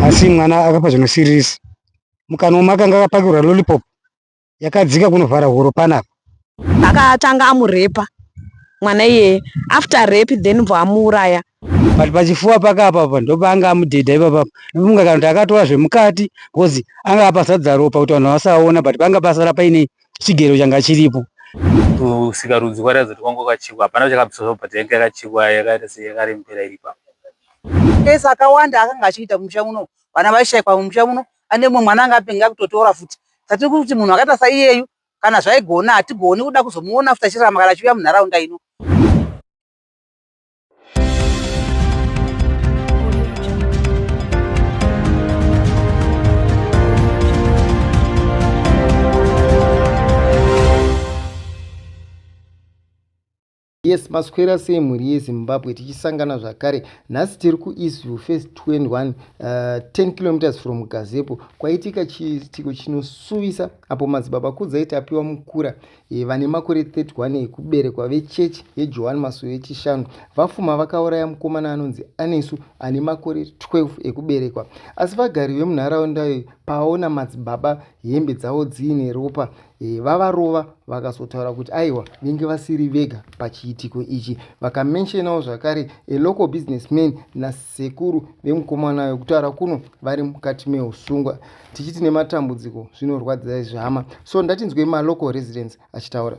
asi mwana akapa zvinosirisa. Mukana makanga akapakirwa lollipop yakadzika kunovhara huro panapa. Akatanga amurepa mwana iye, after rape then vamuuraya. But pachifuva pakapa ndopaanga amudhedha ipapa. Ndofunga kana kuti akatora zvemukati because anga apazadza ropa kuti vanhu vasaona, but panga pasara paine chigero changa chiripo. Kusika rudzi kwaratidza kuti kwanga kwakachekwa, hapana chakabviswa zvapo, but yanga yakachekwa yakaita seyakarembera iri ipapo. Kesi akawanda akanga achiita mumusha muno, vana vaishayikwa mumusha muno, ane mumwe mwana anga apenga kutotora futi. Tati kuti munhu akaita saiyeyu kana zvaigona hatigoni kuda kuzomuona futi achirarama kana achiuya munharaunda ino. Yes, maswera semhuri yeZimbabwe tichisangana zvakare. Nhasi tiri kuEastville Phase 21, 10 km from Gazepo. Kwaitika chiitiko chinosuvisa apo madzibaba kudzaiti apiwa mukura vane makore 31 ekuberekwa vechechi yeJohani Masowe echishanu vafuma vakauraya mukomana anonzi Anesu ane makore 12 ekuberekwa. Asi vagari vemunharaunda paona madzibaba hembe dzavo dziine ropa vavarova vakazotaura kuti aiwa vinge vasiri vega pachiitiko ichi. Vakamentionawo zvakare local businessman nasekuru vemukomana kutaura kuno vari mukati meusungwa. Tichiti nematambudziko zvinorwadza zvama. So ndatinzwe local residents achitaura.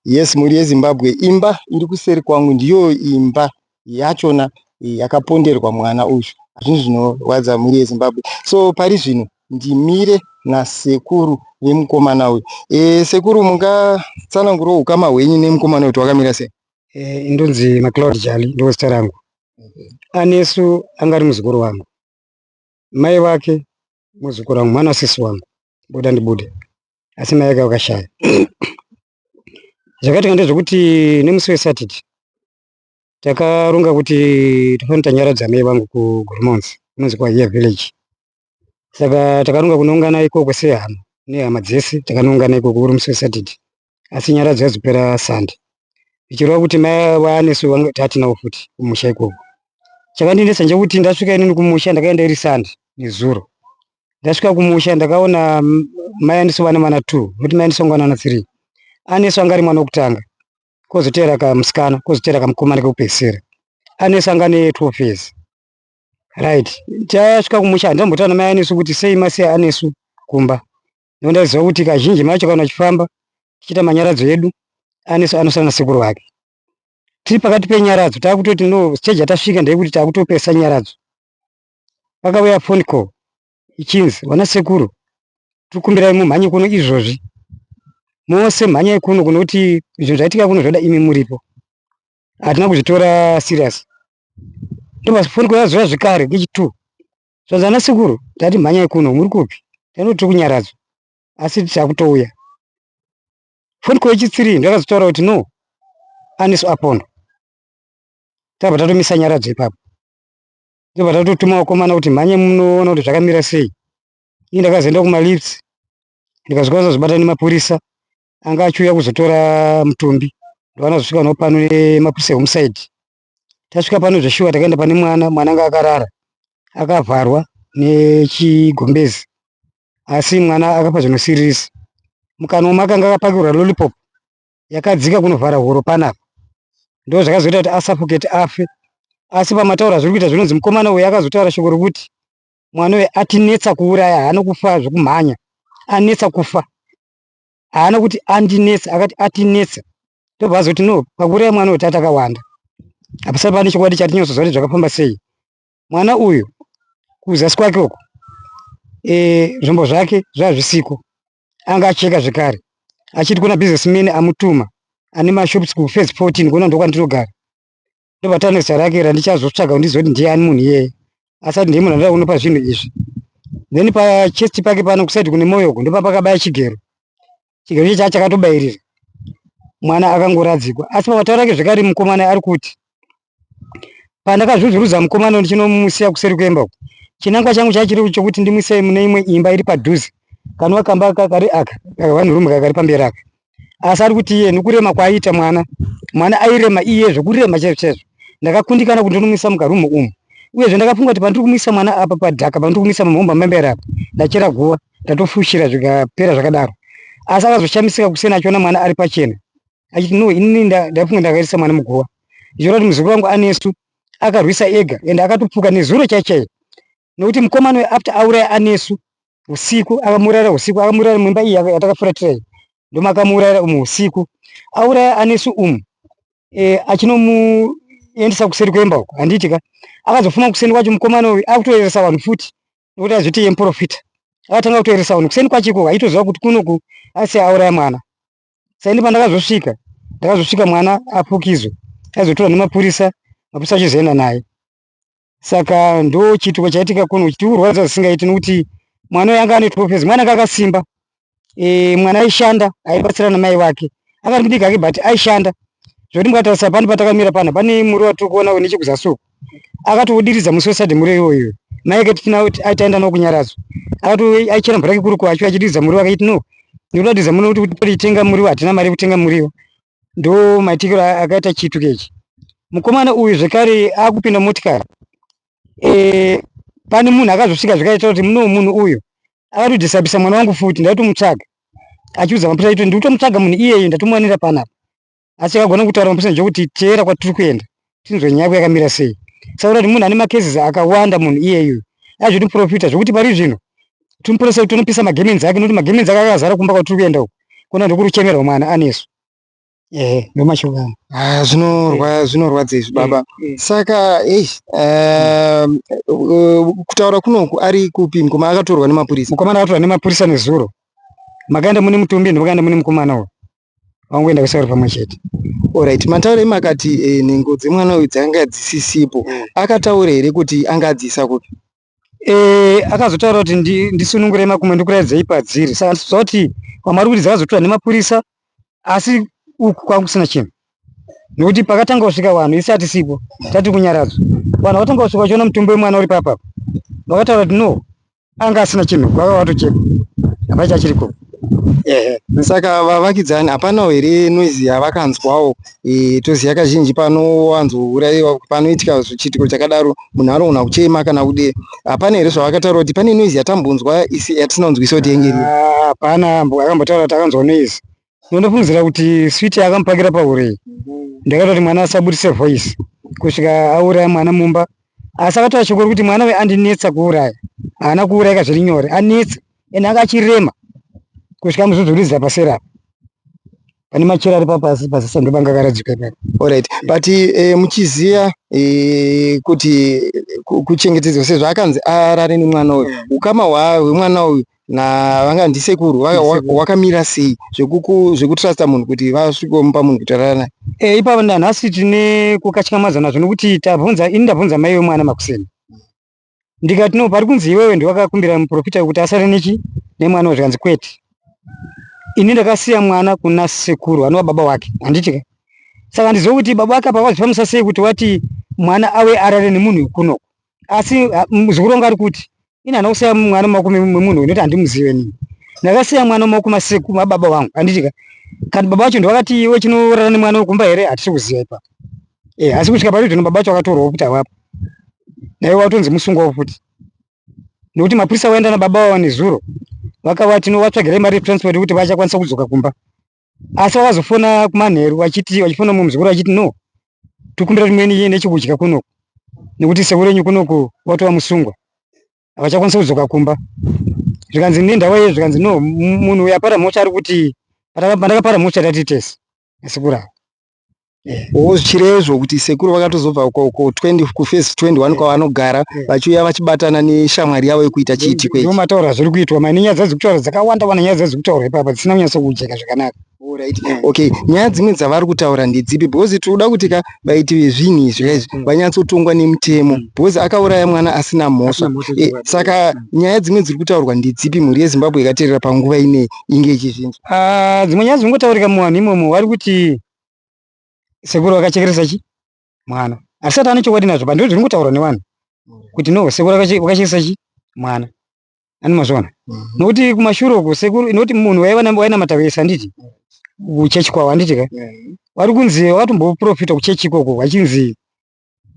Yes, mhuri yeZimbabwe, imba iri kuseri kwangu ndiyo imba yachona yakaponderwa mwana uyu. Zvinhu zvinorwadza mhuri yeZimbabwe. So pari zvino ndimire nasekuru vemukomana uyu. Sekuru, mungatsanangurawo ukama hwenyu nemukomana uyu wakamira sei? Indonzi McLeod Jali ndo zita rangu. Anesu angari muzukuru wangu, mai wake muzukuru wangu, mwana sisi wangu, buda ndibude, asi mai wake wakashaya. Zvakatika ndezvekuti nemusi weSaturday takaronga kuti tofanira tanyaradza mai vangu kuGurmons, kunonzi kwaHiya Village. Saka takaronga kunoungana ikoko sehama nehama dzese, takanoungana ikoko kuri musi weSaturday, asi nyaradzo yazopera Sunday. Ichireva kuti mai vaAnesu tatinawo futi kumusha ikoko. Chakandinesa ndechekuti ndasvika inini kumusha, ndakaenda iri Sunday nezuro. Ndasvika kumusha ndakaona mai Anesu vana mana 2, kuti mai Anesu vangu vana 3. Anesu angari mwana wokutanga, kozotevera kamusikana, kozotevera kamukomana kekupedzisira. Anesu anga ne 12 years. Right. Tasvika kumusha ndambotaura mai Anesu kuti sei masiya Anesu kumba. Ndondaziva kuti kazhinji macho kana achifamba tichiita manyaradzo edu, Anesu anosana sekuru wake. Tiri pakati penyaradzo takutoti no stage atasvika ndeyekuti takutopesa nyaradzo. Pakauya phone call ichinzi wana sekuru tikumbira mumhanye kuno izvozvi. Mose mhanya kuno kuti izvo zvaitika kuno zvoda imi muripo. Hatina kuzvitora serious. Ndoba phone call yazuva zvakare ngechi2. Zvazana sekuru tati mhanya kuno muri kupi? Tanoti kunyaradzo. Asi takutouya. Phone call yechi3 ndakazotaura kuti no Anesu apondo. Tabva tatomisa nyaradzo ipapo. Ndobva tatotuma wakomana kuti mhanye munoona kuti zvakamira sei. Ini ndakazoenda kumaLips ndikazokwanisa kuzobata nemapurisa anga achiuya kuzotora mutumbi. Ndovanazosvika no pano nemapurisa emusaidi. Tasvika pano zveshuwa takaenda pane mwana anga akarara akavharwa nechigombezi, asi mwana akapa zvinosirisa. Mukana makanga akapakirwa lollipop yakadzika kunovhara huro panapa. Ndo zvakazoita kuti asafokete afe. Asi pamataura zviri kuita zvinonzi mukomana uyu akazotaura shoko rokuti mwana uyu atinetsa kuuraya, haana kufa zvokumhanya, anetsa kufa. Haana kuti andinetsa, akati atinetsa. Ndobva azoti no pakuuraya mwana uyu tatakawanda. Apasati pane chokwadi chatinyatsoziva kuti zvakafamba sei. Mwana uyu kuzasi kwake uko zvombo zvake zvazvisiko. Anga acheka zvakare. Achiti kuna businessman amutuma ane mashops kuPhase 14 kuona ndokwandinogara. Ndobva tane zita rake randichazotsvaga ndizoti ndiani munhu iyeye. Asati ndiye munhu unopa zvinhu izvi. Then pachest pake pano kusaidi kune moyo ndipo pakabaya chigero. Chigero ichi chakatobairira. Mwana akangoradzikwa. Asi pamataura rake zvakare mukomana ari kuti pandakazvuzvuruza mukomana ndichinomusiya kuseri kwemba uko. Chinangwa changu chachiri chokuti ndimusiye mune imwe imba iri padhuze. Kanwa kamba kakari aka vanhu rume kakari pamberi aka. Asi ari kuti iye nokurema kwaaita mwana airema iye zvokurema chaizvo. Ndakakundikana kuti ndonomisa mugarumu umu. uyezve ndakafunga kuti pandiri kumisa mwana apa padhaka pandiri kumisa mamhomba mambere apa ndachera guva ndatofushira zvikapera zvakadaro. Asi akazoshamisika kusena achiona mwana ari pachena achiti no inini ndafunga ndakaisa mwana muguva. Zvichireva kuti muzukuru wangu anesu akarwisa ega ende akatopfuka nezuro chaichaio nokuti mukomana after auraya anesu usiku akamurara usiku akamurara muimba iyi yatakafuratirai iyi ndoma akamurara usiku auraya anesu achinomuendesa kuseri kwemba uko handitika akazofuma kuseni kwacho mukomana uyu akutoeresa vanhu futi nokuti azviti yemuprofita akatanga kutoeresa vanhu kuseni kwachiko aitoziva kuti kunoku asi auraya mwana. Saini ndakazosvika mwana apukizwe aizotorwa nemapurisa mapurisa achizoenda naye. Saka ndo chituko chaitika kuno chichiurwadza zvisingaiti nokuti mwana uyu anga ane tropezi mwana anga akasimba. Mwana aishanda aibatsira namai vake akati kudiki hake but aishanda zvoti mukatarisa pani patakamira pana pane muriwo watiri kuona nechekuzasuku akatoudiridza musi wesadhe muriwo iyoyo mai ake taenda nawo kunyaradzwa akati aichera mvura kekuruku acho achidiridza muriwo akaiti no ndinodaridza muno kuti toitenga muriwo hatina mari yekutenga muriwo. Ndo maitikiro akaita chituko ichi. Mukomana uyu zvekare akupinda motikari pane munhu akazosvika zvakaita kuti munhu uyu akatodhisabisa mwana wangu futi ndaitomutsvaga achiudza mapurisa aiti ndikutomutsvaga munhu iyeye ndatomuwanira panapa asi akagona kutaura mapurisa njokuti teera kwatiri kuenda tinzwe nyaya yakamira sei. Saka kuti munhu ane makezisi akawanda munhu iyeyu azvotiprofita zvokuti pari zvino timupurisa kuti tonopisa magemenzi ake nokuti magemenzi ake akazara kumba kwatiri kuenda uko kona ndokuri kuchemerwa mwana anesu. Ndo mashoko zvinorwadza izvi baba. Saka kutaura kunoku ari kupi mukomana akatorwa nemapurisa? Mukomana akatorwa nemapurisa nezuro makaenda mune mutumbi ndimakaenda mune mukomana uyu wangoenda kusauri pamwe chete. Alright, mataura makati nhengo dzemwana uyu dzanga dzisisipo akataura here kuti angadziisa kupi? Akazotaura kuti ndisunungure makumwe ndikuraidzei padziri. Saka ndizwa kuti kwamari kuti dzakazotorwa nemapurisa asi uku kwanga kusina chinhu nokuti pakatanga kusvika vanhu isi hatisipo tati kunyaradzwa vanhu vakatanga kusvika vachiona mutumbi wemwana uri papapa vakataura kuti no anga asina chinhu kwava watochekwa hapacha chiriko. Saka vavakidzani hapanawo here noizi yavakanzwawo toziva kazhinji panowanzourayiwa panoitika chitiko chakadaro munhu anogona kuchema kana kude hapana here zvavakataura kuti pane noizi yatambonzwa isi yatisinanzwisa kuti yengerire? Hapana akambotaura kuti akanzwa noizi ndofungidzira kuti switi akamupakira paurei ndakati kuti mwana asabudise voice kusvika auraya mwana mumba. Asi akataura shoko rekuti mwana uyu andinetsa kuuraya haana kuurayika zviri nyore anetsa ende anga achirema kusvika muzvudzurudzira pasera pane machero ari papasi pasisa ndobanga akaradzika ipapo. Alright, but muchiziva kuti kuchengetedzwa sezvo akanzi arare nemwana uyu ukama hwemwana uyu navanga ndisekuru wakamira sei zvekutrasta munhu kuti vasvikomupa munhu kuti arara naye? Ipapo nanhasi tine kukatyamaza nazvo nokuti ndabvunza mai wemwana makuseni ndikati no pari kunzi iwewe ndiwakakumbira muprofita kuti asare nemwana zvikanzi kwete ini ndakasiya mwana kuna sekuru anova baba wake handitika. Saka ndiziva kuti baba wake apa wazvifamisa sei kuti wati mwana awe arare nemunhu kunoko asi muzukuru wangu ari kuti ini hana kusiya mwana mumaoko memunhu inoti handimuzive nini ndakasiya mwana mumaoko mababa vangu handitika. Kana baba vacho ndowakati iwe chinorara nemwana wekumba here hatisi kuziva ipapo. Asi kusvika pari zvino baba vacho akatorwawo futi avapo naiwe watonzi musungwawo futi nokuti mapurisa waenda nababa wavo nezuro vakavati vatsvagirai mari yetransport kuti vachakwanisa kudzoka kumba. Asi vakazofona kumanheru vachifona mumuzukuru vachiti no tikumbira rimweni nechekudya kunoko nekuti sekuru renyu kunoko watova musungwa havachakwanisa kudzoka kumba. Zvikanzi nendawa iye zvikanzi no munhu uyu apara mhosva ari kuti pandakapara mhosva tatitesi sekuru avo. Zvichirezvo kuti sekuru vakatozobva kufesi 21 kwavanogara vachiuya vachibatana neshamwari yavo yekuita chiitiko ichi. Mataura zviri kuitwa mani nyaya dzadzi kutaura dzakawanda wana nyaya dzadzi kutaura ipapa dzisina kunyatsa kujeka zvakanaka. Okay, nyaya dzimwe dzavari kutaura ndedzipi because tinoda kuti vaiti vezvinhu izvi vanyatsotongwa nemutemo because akauraya mwana asina mhosva. Saka nyaya dzimwe dziri kutaurwa ndedzipi mhuri yeZimbabwe ikateerera panguva ineyi inge ichizvinzwa? Dzimwe nyaya dzinongotaurika muvanhu imomo vari kuti sekuru vakachekeresa mwana asati ane chokwadi nazvo pandiro zviri kutaurwa nevanhu kuti no sekuru vakachekeresa mwana ani mazvona nokuti kumashure uko sekuru inoti munhu wainamata vese handiti kuchechi kwavo handitika vari kunzi wakatomboprofita kuchechi ikoko vachinzi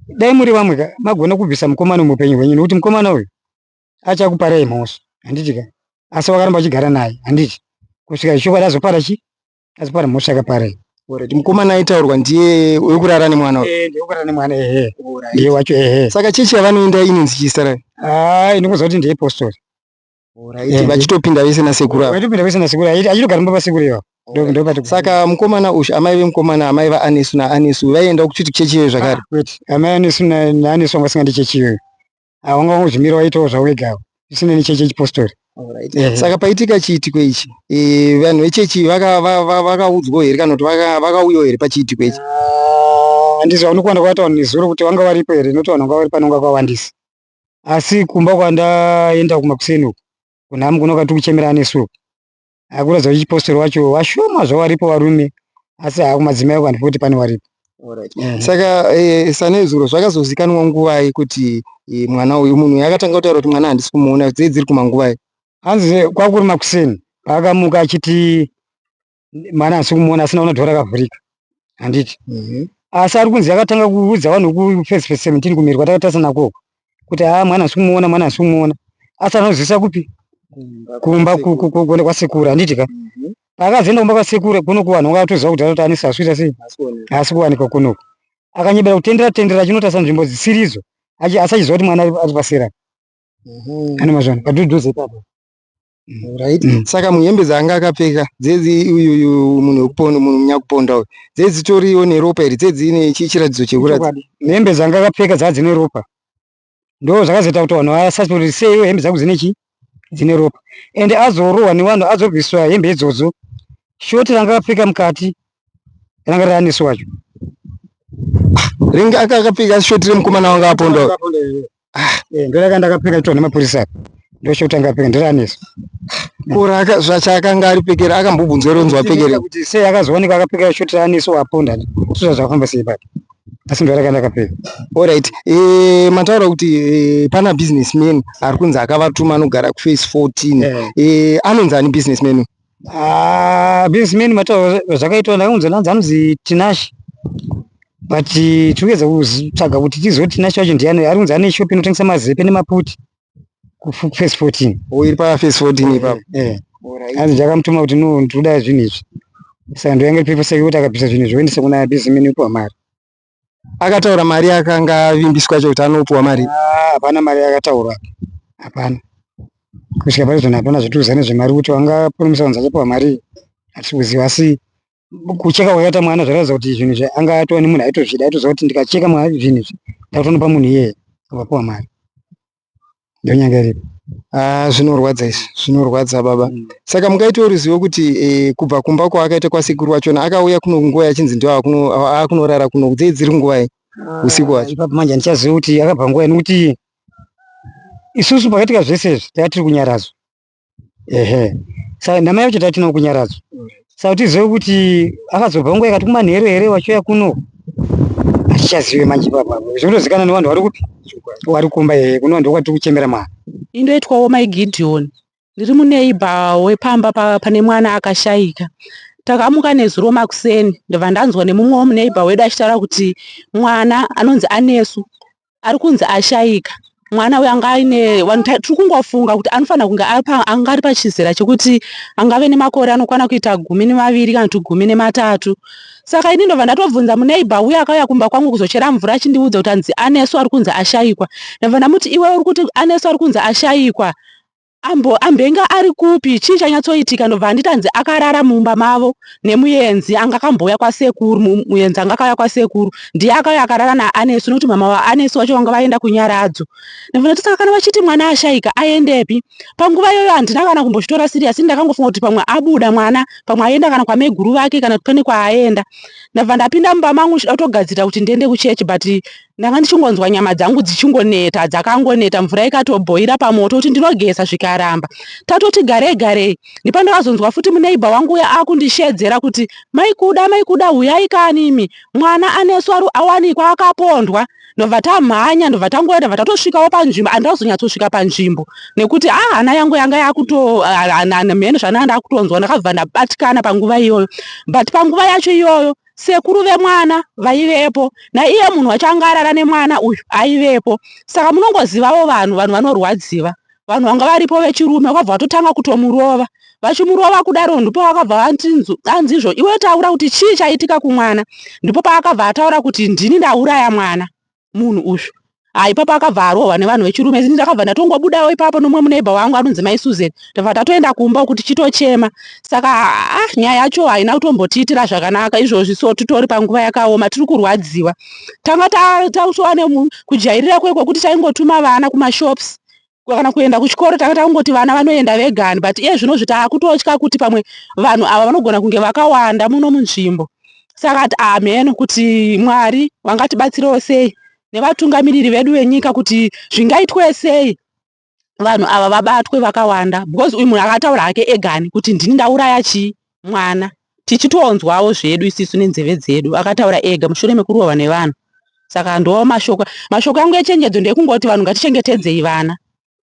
dai muri vamwe magona kubvisa mukomana muupenyu hwenyu nokuti mukomana uyu achakuparai mhosva handiti ka, asi wakaramba uchigara naye handiti kusvika zvichokwadi azopara chi azopara mhosva yakaparai. Mukomana aitaurwa ndiye wekurara nemwana uyu. Ndiye wekurara nemwana ndiye wacho Saka chechi yavanoenda inonzi chisarai. Ndinokuziva kuti ndiye postori. Vachitopinda vese nasekuru avo. Vachitopinda vese nasekuru achitogara mumba pasekuru ivavo. Saka mukomana uyu amai vemukomana amai vaAnesu naAnesu vaienda kuchiti chechi iyoyo zvakare. Kwete amai Anesu naAnesu vanga vasingadi chechi iyoyo. Vanga vangozvimira vaitawo zvavo vega zvisina nechechi yechipostori. Saka paitika chiitiko ichi vanhu vechechi vakaudzwa here kana kuti vakauyawo here pachiitiko ichi? Handiziva unokuwanda kwavataura nezuro kuti vanga varipo here noti vanhu vanga vari panonga kwawandisa. Asi kumba kwandaenda kumakuseni uku kunhamu kunokati kuchemera Anesu uku akuratidza kuti chipostori wacho vashoma zvavo varipo varume asi kumadzimai uku handifoti pane varipo. Saka sanezuro zvakazozikanwa nguvai kuti mwana uyu munhu akatanga kutaura kuti mwana handisi kumuona dziri kumanguvai? Hanzi kwakuri makuseni paakamuka achiti mwana handisi kumuona asina una dhora akavhurika handiti. Asi ari kunzi akatanga kuudza vanhu kufesi 17 kumhiri kwatakatasana koko kuti mwana handisi kumuona mwana handisi kumuona asi anozivisa kupi kumba kuenda kwasekuru handiti ka. Paakazoenda kumba kwasekuru kunoku vanhu vakatoziva kuti anoti Anesu asikuita sei haasi kuwanikwa kunoku. Akanyebera kutendera achinotasa nzvimbo dzisiridzo asi achiziva kuti mwana ari pasera ane mazvano padhudhuze ipapo. Saka muhembe dzaanga akapfeka dzedzi uyu munhu munyakuponda uyu dzedzitoriwo neropa here dzedzine chiratidzo chekuratidza? Hembe dzanga akapfeka dzava dzine ropa ndo zvakazoita kuti vanhu vasati kuti sei hembe dzangu dzine chi dzine ropa ende azorohwa nevanhu azobviswa hembe idzodzo shoti ranga akapfeka mukati ranga riri Anesu wacho ringa akapfeka shoti remukomana wanga aponda ndo rakanda akapfeka itorwa nemapurisa ndo shoti anga apfeka ndiri Anesu. Kora zvachaakanga aripfekera akambobvunzwa ronzwa apfekere kuti sei akazowanikwa akapfeka shoti raAnesu waponda ndizvo zvakafamba sei papo asi ndo rakanda akapfeka. Alright, mataura kuti pana businessman ari kunzi akavatuma anogara kuface 14 anonzi ani businessman? Businessman mataura zvakaitwa ndakunzwa nanzi anonzi Tinashe but tikuedza kutsvaga kuti tizive kuti Tinashe wacho ndiani. Ari kunzi ane shopi inotengesa mazepe nemaputi kuface 14 iri paface 14 ipapo. Hanzi ndakamutuma kuti no ndinoda zvinhu izvi saka ndoyange pepo sake kuti akabvisa zvinhu izvi oendesa kuna businessman upiwa mari. Akataura mari akanga avimbiswa kuti anopiwa mari? Hapana mari yakataurwa hapana kusvika parizvona hapana zvatiuzane zvemari kuti wanga promisa kunzi achapiwa mari hatisi kuziva asi kucheka kwakaita mwana zvakaratidza kuti zvinhu izvi anga atova nemunhu aitozvida aitoziva kuti ndikacheka mwana zvinhu izvi ndakutonopa munhu iyeye akapiwa mari ndonyanga iripo. Zvinorwadza izvi zvinorwadza baba. Saka mungaitawo ruzivo kuti kubva kumba kwaakaita kwasekuru wachona akauya kuno nguva yachinzi ndo akunorara kuno dziri nguva usiku wacho? Ipapo manje handichazivi kuti akabva nguva nekuti isusu pakaitika zvese izvi tanga tiri kunyaradzwa saka nhama yacho tanga tinawo kunyaradzwa saka tizive kuti akazobva nguva yakati kumanheru here wachiuya kuno hatichazive manje ipapo zvinotozikana nevanhu vari kupi vari kumba kuno ndo kwatiri kuchemera mwana. Indoitwawo maGideon ndiri muneiba wepamba pane mwana akashayika. Takamuka nezuro makuseni ndobva ndanzwa nemumwe muneiba wedu achitaura kuti mwana anonzi Anesu ari kunzi ashayika. Mwana uyu anga aine tiri kungofunga kuti anofanira kunge anga ari pachizera chekuti angave nemakore anokwana kuita 12 kana kuti 13. Saka ini ndobva ndatobvunza muneiba uya akauya kumba kwangu kuzochera mvura achindiudza kuti anzi Anesu ari kunzi ashayikwa. Ndobva ndamuti iwe uri kuti Anesu ari kunzi ashayikwa ambenga ari kupi chii chanyatsoitika? Ndobva anditi anzi akarara mumba mavo nemuenzi anga akambouya kwasekuru, muenzi anga akauya kwasekuru ndiye akauya akarara naAnesu nokuti mama waAnesu wacho vanga vaenda kunyaradzo. Ndobva ndati saka kana vachiti mwana ashayika aendepi? Panguva iyoyo handina kana kumbochitora siriyasi, ndakangofunga kuti pamwe abuda mwana, pamwe aenda kana kwameguru vake kana pane kwaaenda. Ndabva ndapinda mumba mangu ndotogadzira kuti ndiende kuchechi but ndanga ndichingonzwa nyama dzangu dzichingoneta, dzakangoneta, mvura ikatobhoira pamoto kuti ndinogesa zvikaramba. Tatoti garei ndipo ndakazonzwa futi muneiba wangu uya akundishedzera kuti maikuda huyai kanimi mwana Anesu ari awanikwa akapondwa. Ndobva tamhanya ndobva tangoenda ndobva tatosvikawo panzvimbo. Andazonyatsosvika panzvimbo nekuti hana yangu yanga yakuto mheno zvandanga ndakutonzwa ndakabva ndabatikana panguva iyoyo but panguva yacho iyoyo sekuru vemwana vaivepo naiye munhu wachangarara nemwana uyu aivepo. Saka munongozivawo vanhu vanorwadziwa. Vanhu vanga varipo vechirume vakabva vatotanga kutomurova. Vachimurova kudaro ndipo vakabva vanzizvo iwe taura kuti chii chaitika kumwana. Ndipo paakabva ataura kuti ndini ndauraya mwana munhu uyu. Ipapo akabva arohwa nevanhu vechirume. Ini ndakabva ndatongobudawo ipapo nomwe muneighbor wangu anonzi Mai Susan. Tabva tatoenda kumba kuti chitochema. Saka nyaya yacho haina kutombotiitira zvakanaka izvozvi. So titori panguva yakaoma tiri kurwadziwa. Tanga tauswa kujairira kwekuti taingotuma vana kumashops kana kuenda kuchikoro tanga tangoti vana vanoenda vegani, but iye zvino takutotya kuti pamwe vanhu ava vanogona kunge vakawanda muno munzvimbo. Saka amen kuti Mwari vangatibatsirawo sei nevatungamiriri vedu venyika kuti zvingaitwe sei vanhu ava vabatwe vakawanda, because uyu munhu akataura hake egani kuti ndini ndauraya mwana. Tichitonzwawo zvedu isisu nenzeve dzedu, akataura ega mushure mekurohwa nevanhu. Saka ndo mashoko yangu echenjedzo ndekungoti vanhu ngatichengetedzei vana.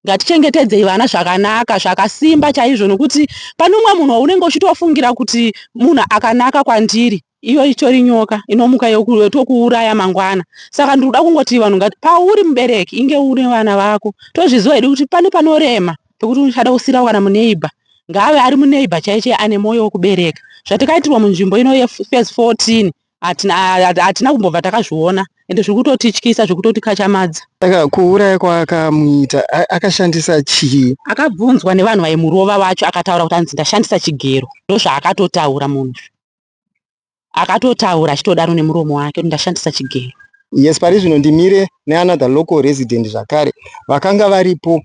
Ngatichengetedzei vana zvakanaka zvakasimba chaizvo, nokuti pane umwe munhu unenge uchitofungira kuti munhu akanaka kwandiri iyo itori nyoka inomuka yokuuraya mangwana. Saka ndinoda kungoti vanhu ngati pauri mubereki inge une vana vako tozviziva hedu kuti pane panorema pekuti uchada kusira kana muneighbor ngave ari muneighbor chaiche ane mwoyo wokubereka. Zvatikaitirwa munzvimbo ino yephase 14 hatina kumbobva takazviona ende zviri kutotityisa zviri kutotikachamadza. Saka kuuraya kwaakamuita akashandisa chii? Akabvunzwa nevanhu vaimurova vacho akataura kuti anzi ndashandisa chigero. Ndozvaakatotaura munhu, akatotaura achitodaro nemuromo wake kuti ndashandisa chigero. Yes, pari zvino ndimire neanother local resident zvakare vakanga varipo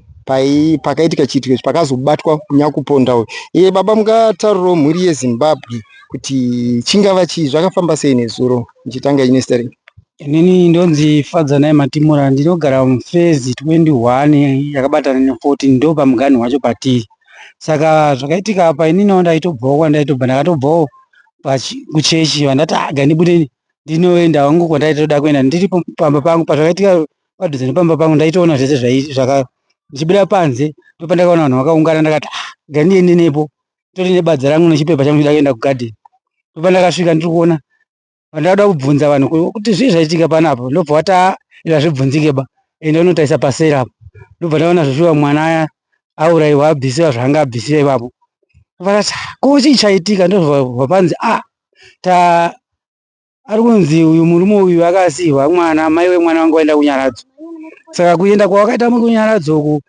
pakaitika chiitiko pakazobatwa kunyakuponda uyu. Baba mungataurirawo mhuri yeZimbabwe kuti chingava chii, zvakafamba sei nezuro muchitanga inestering? Inini ndonzi Fadzanai Matimura, ndinogara muphase 21 yakabatana ne14 ndo pamuganhu wacho patiri. Saka zvakaitika apa inini ndaitobvawo ndakatobvawo kuchechi vandati gandibude ndinoenda wangu kwandaitoda kuenda ndiri pamba pangu. Pazvakaitika padhuze nepamba pangu ndaitoona zvese ndichibuda panze ndopandakaona vanhu vakaungana ndakati gandiende nepo tori nebadza rangu nechipepa changu chida kuenda kugadheni. Ndopandakasvika ndiri kuona vandada kubvunza vanhu kuti zvii zvaitika panapa. Ndobva wata zvibvunzike ba ende unotaisa pasera apo. Ndobva ndaona zvoshuwa mwana aya auraiwa abvisiwa zvanga abvisiwa ipapo. Vakati ko chii chaitika? Ndobva panzi ari kunzi uyu murume uyu akasiyiwa mwana, mai wemwana wangu waenda kunyaradzo. Saka kuenda kwawakaita kunyaradzo uku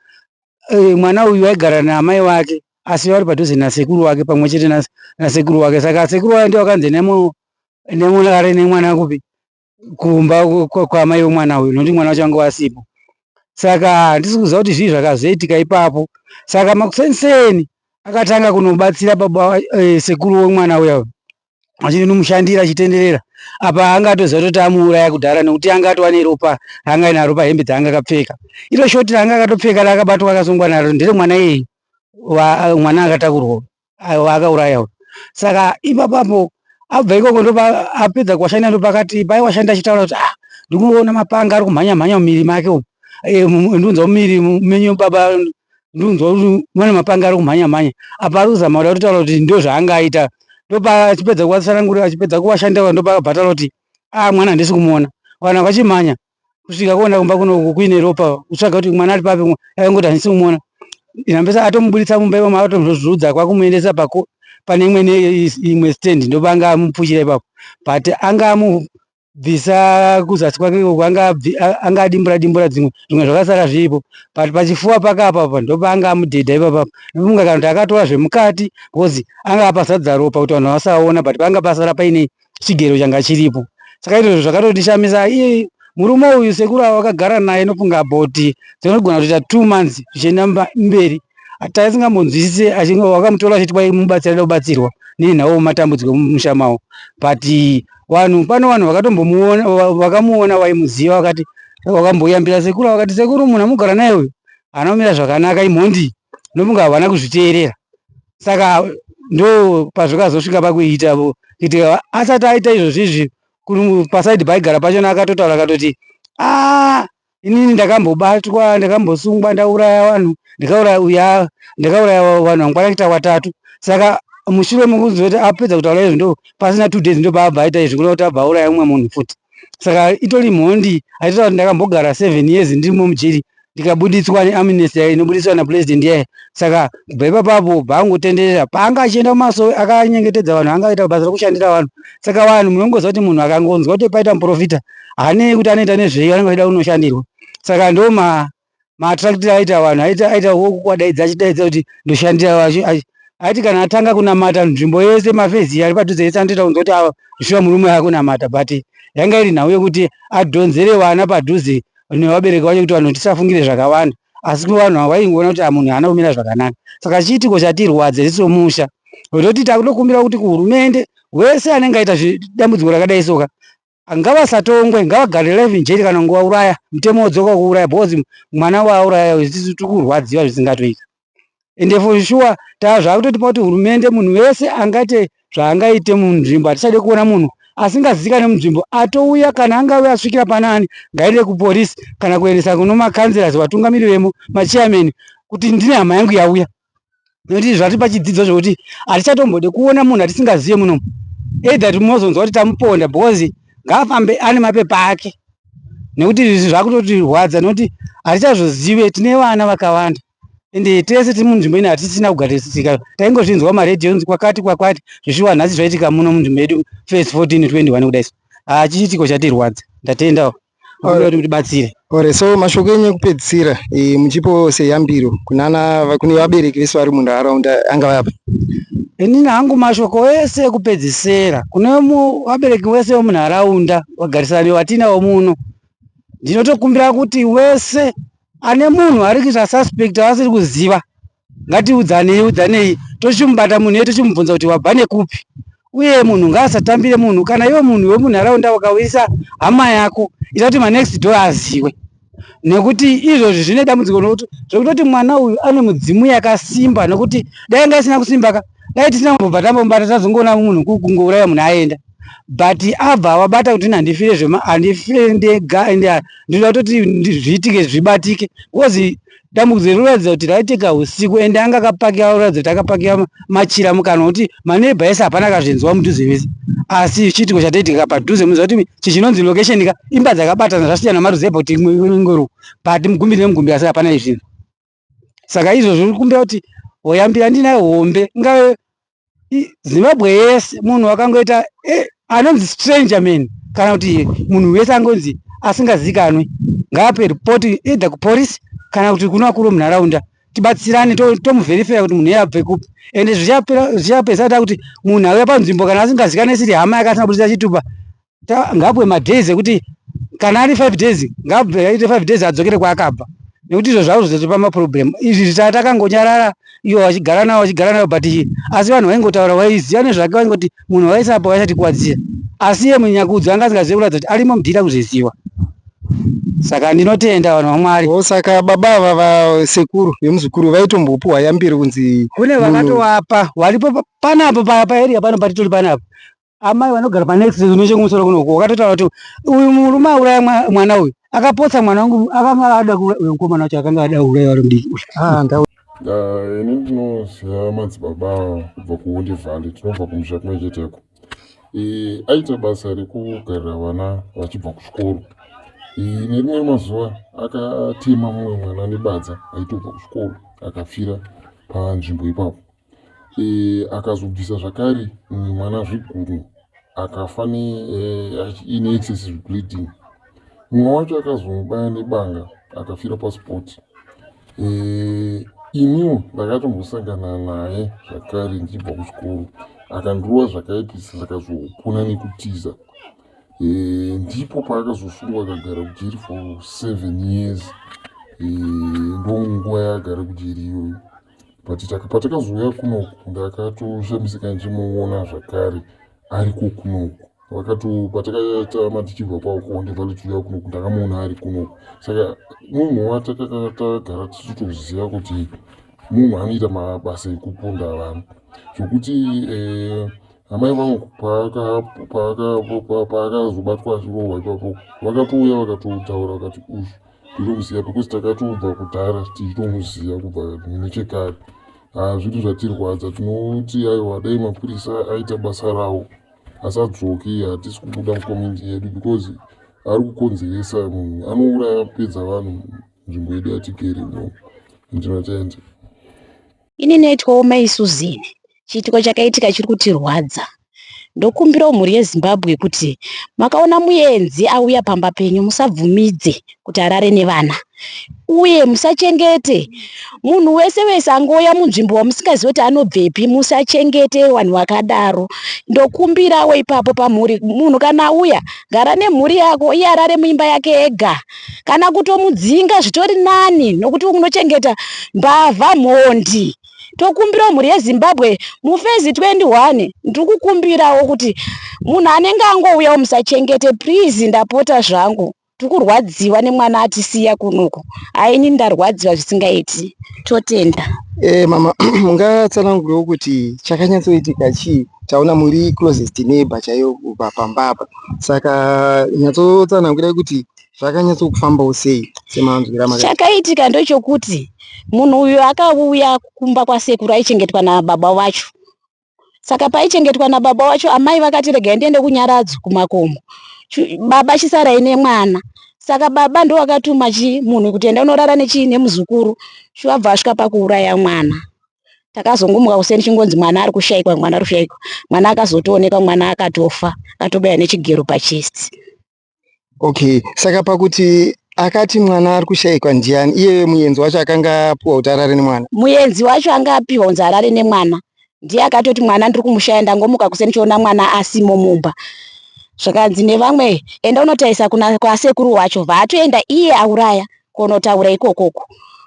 mwana uyu aigara namai wake asi vari padhuze nasekuru wake pamwe chete nasekuru wake. Saka sekuru wake ndio akanzi nemunare nemwana kupi kumba kwamai wemwana uyu nokuti mwana wacho wanga wasipo. Saka handisi kuziva kuti zvii zvakazoitika ipapo. Saka makuseni akatanga kunobatsira baba sekuru wemwana uya achinomushandira achitenderera apa angatoziva kuti amuuraya kudhara nekuti angatova neropa anga ina ropa hembe dzaanga akapfeka. Iro shoti raanga akatopfeka rakabatwa akasungwa naro ndere mwana iyeye mwana akatakurwa akauraya. Saka ipapapo abva ikoko ndopa apedza kuwashanda ndopakati pai washanda achitaura kuti ndiri kuona mapanga ari kumhanya mhanya mumiri make umu. Ndunzwa mumiri menyu baba, ndunzwa kuti mune mapanga ari kumhanya mhanya. Apa ari kuzama kuda kutaura kuti ndo zvaanga aita. Ndopa achipedza kuvatsanangurira achipedza kuwashanda ndopa akabhatala kuti mwana handisi kumuona. Vanhu vachimhanya kusvika kuenda kumba kuno kuine ropa kutsvaga kuti mwana ari papi, aingoti handisi kumuona. Inambesa atomubuditsa mumba imomo akatomuzvudza kwakumuendesa pane imwe stand ndopa anga amupushira ipapo. But anga amubvisa kuzasi kwake anga adimbura zvimwe zvakasara zviripo. But pachifuva pakapa ndopa anga amudhedha ipapapo. Ndofunga kana kuti akatora zvemukati because anga apazadza ropa kuti vanhu vasaona, but panga pasara paine chigero changa chiripo. Saka izvozvo zvakatotishamisa. Iye murume uyu sekuru wakagara naye nofunga bhoti dzinogona kuita 2 months zvichienda mberi taisingambonzwisise wakamutora achiti waimubatsira kubatsirwa nenhau matambudziko mumusha mavo. But pano vanhu vakatombomuona vakamuona vaimuziva vakati wakamboyambira sekuru vakati sekuru munhu amugara naye uyu anaomira zvakanaka imhondi. Ndofunga havana kuzviteerera. Saka ndo pazvikazosvika pakuita kuti asati aita izvozvizvi pasaidi paigara pachona akatotaura akatoti inini ndakambobatwa ndakambosungwa ndauraya vanhu ndakauraya vanhu vangwanakuita 3. Saka mushure mekunzwa kuti apedza kutaura izvi ndo pasina 2 days ndo paabva aita izvi kuda kuti abva auraya umwe munhu futi. Saka itori mhondi aitira kuti ndakambogara 7 years ndimo mujeri ndikabuditswa neamnesty inobuditswa napresident yaye. Saka kubva ipapapo bvaangotenderera paanga achienda kumasowe akanyengetedza vanhu, anga aita basa rokushandira vanhu. Saka vanhu munongoziva kuti munhu akangonzwa kuti paita muprofita haanei kuti anoita nezvei, anenge achida kunoshandirwa. Saka ndo maattractira aita vanhu, aita wokukwadaidza achidaidza kuti ndoshandira aiti kana atanga kunamata nzvimbo yese mafezi ari padhuze yese anotoita kunzwa kuti ava zvishuwa murume akunamata, but yanga iri nhau yekuti adhonzere vana padhuze nevabereki vacho kuti vanhu tisafungire zvakawanda, asi vanhu vaingoona kuti munhu haana kumira zvakanaka. Saka chiitiko chatirwadze isi somusha kuti takutokumbira kuti kuhurumende wese anenge aita dambudziko rakadai soka ngavasatongwe, ngavagare life in jail kana nguvauraya, mutemo wodzoka kuuraya because mwana waauraya isusu tikurwadziwa zvisingatoita. Ende for sure zvakutotipa kuti hurumende munhu wese angate zvaangaite munzvimbo, hatichade kuona munhu asingazivikanwi munzvimbo atouya kana angave asvikira panani ngaende kupolisi kana kuendesa kuno makanzerazi, vatungamiriri vemo, machairman, kuti ndine hama yangu yauya. Nokuti zvatipa chidzidzo zvokuti hatichatombode kuona munhu atisingazive munomu, either timozonzwa kuti tamuponda because ngaafambe ane mapepa ake, nekuti izvi zvakutotirwadza nokuti hatichazozive. Tine vana vakawanda ende tese tiri munzvimbo ino hatisina kugarisika, taingozvinzwa maredhiyo nzi kwakati zvishuwa nhasi zvaitika muno munzvimbo yedu first 1421 kudai. Chiitiko chatirwadza, ndatendawo kuti mutibatsire. So mashoko enyu ekupedzisira muchipo seyambiro kune vabereki vese vari munharaunda angava apa? Inini hangu mashoko ese ekupedzisira kune vabereki wese vemunharaunda vagarisani vatinawo muno, ndinotokumbira kuti wese ane munhu ari kuita suspect asiri kuziva ngatiudzanei tochimubata munhu yedu tochimubvunza kuti wabva nekupi, uye munhu ngaasatambire munhu. Kana iwe munhu wemunharaunda ukauyisa hama yako ita kuti manext door aziwe, nekuti izvozvi zvine dambudziko zvekutoti mwana uyu ane mudzimu yakasimba, nekuti dai anga isina kusimbaka dai tisina kumbobva tambomubata tazongoona munhu kungouraya munhu aenda, but abva wabata kuti handifire handifire ndega ende ndinoda kutoti zviitike zvibatike, because dambudziko rinoratidza kuti raitika usiku ende anga akapakira, uratidza kuti akapakira machira mukana kuti manebha ese hapana akazvinzwa mudhuze vese, asi chiitiko chataitika padhuze muziva kuti chichinonzi location ka imba dzakabatana zvasiyana maruzevha kuti ingoro but mugumbi nemugumbi asi hapana izvinhu. Saka izvozvo urikumbira kuti hoyambira ndinayo hombe ngave Zimbabwe yese munhu wakangoita anonzi stranger man kana kuti munhu wese angonzi asingazikanwi ngaape ripoti either kupolisi kana kuti kuna vakuru munharaunda, tibatsirane tomuverifya kuti munhu iye abve kupi. Ende zvichapesa kuti munhu auya panzvimbo kana asingazikanwi siri hama yakasina kubudisa chitupa, ngaapuwe madhays ekuti kana ari 5 days ngaabve aite 5 days adzokere kwaakabva, nekuti izvo zvavo zvizotipa maproblem. Izvi takangonyarara iwo vachigara nawo but asi vanhu vaingotaura vaiziva nezvake, vaingoti munhu waisa apa waisatikuwadzira, asi iye munyakudzi anga asingazivi kuratidza kuti arimo mudhira kuzviziva. Saka ndinotenda vanhu vaMwari. Saka baba ava sekuru vemuzukuru vaitombopuwa yambiro kunzi kune vakatowapa varipo panapo paarea pano patitori panapo, amai vanogara panext nechekumusoro kunoko wakatotaura kuti uyu murume auraya mwana uyu akapotsa mwana wangu akanga ada mukomana wacho akanga ada kuuraya vari mudiki. Ini ndinoziva madzibaba kubva kuundi vhande, tinobva kumusha kumwe cheteko. Aita basa rekugarira vana vachibva kuchikoro. Nerimwe mazuva akatema mumwe mwana nebadza aitobva kuchikoro akafira panzvimbo ipapo. Akazobvisa zvakare mumwe mwana zviguru akafa ine excessive bleeding. Mumwe wacho akazomubaya nebanga akafira pasport. Iniwo ndakatombosangana naye zvakare ndichibva kuchikoro, akandirova zvakaipisa akazopona nekutiza. Ndipo paakazosungwa akagara kujeri for 7 years. Ndonguva yaagara kujeri iyoyo, but patakazouya kunoku ndakatoshamisika ndichimuona zvakare ariko kunoku. Patakatama tichibva pakuonde vale tuya kunoku ndakamuona ari kunoku. Saka munhu watakagara tichitoziva kuti munhu anoita mabasa ekuponda vanhu, zvokuti amai vangu paakazobatwa achirohwa ipapo vakatouya vakatotaura vakati ndinomuziva because takatobva kudhara tichitomuziva kubva nechekare. zvinhu zvatirwadza. Tinoti aiwa dai mapurisa aita basa rawo asadzoki, hatisi kubuda mucommunity yedu because ari kukonzeresa munhu anouraya pedza vanhu nzvimbo yedu yatigere imomo. Ndinotenda. Ini neitwawo mai Suzini, chiitiko chakaitika chiri kutirwadza. Ndokumbirawo mhuri yeZimbabwe kuti makaona muenzi auya pamba penyu musabvumidze kuti arare nevana, uye musachengete munhu wese wese angouya munzvimbo wamusingazivi kuti anobvepi. Musachengete vanhu vakadaro. Ndokumbirawo ipapo pamhuri, munhu kana auya gara nemhuri yako, iye arare muimba yake ega, kana kutomudzinga zvitori nani, nokuti unochengeta mbavha, mhondi. Tokumbirawo mhuri yeZimbabwe mufezi 21 ndikukumbirawo kuti munhu anenge angouyawo musachengete please. Ndapota zvangu, tikurwadziwa nemwana atisiya kunuko. Aini ndarwadziwa zvisingaiti. Totenda. Mama, mungatsanangurewo kuti chakanyatsoitika chii? Taona muri closest neighbor chaiyo kubva pambapa, saka nyatsotsanangurai kuti zvakanyatsokufambawo sei semanzwira maka. Chakaitika ndochokuti munhu uyu akauya kumba kwasekuru aichengetwa nababa vacho. Saka paichengetwa nababa vacho, amai vakati regai ndiende kuNyaradzi kumakomo, baba chisarai nemwana. Saka baba ndo akatuma munhu kuti enda unorara nemuzukuru. Vabva vasvika pakuuraya mwana. Takazongomuka kuseni chingonzi mwana ari kushayikwa, mwana ari kushayikwa. Mwana akazotooneka, mwana akatofa, akatobaya nechigero pachest. Okay, saka pakuti akati mwana ari kushayikwa ndiani? Iye muenzi wacho akanga apiwa kuti arare nemwana? Muenzi wacho anga apiwa kunzi arare nemwana. Ndiye akatoti mwana ndiri kumushaya, ndangomuka kuseni chiona mwana asimo mumba. Zvakanzi nevamwe enda unotaisa kwasekuru wacho, vatoenda iye auraya kunotaura ikokoko.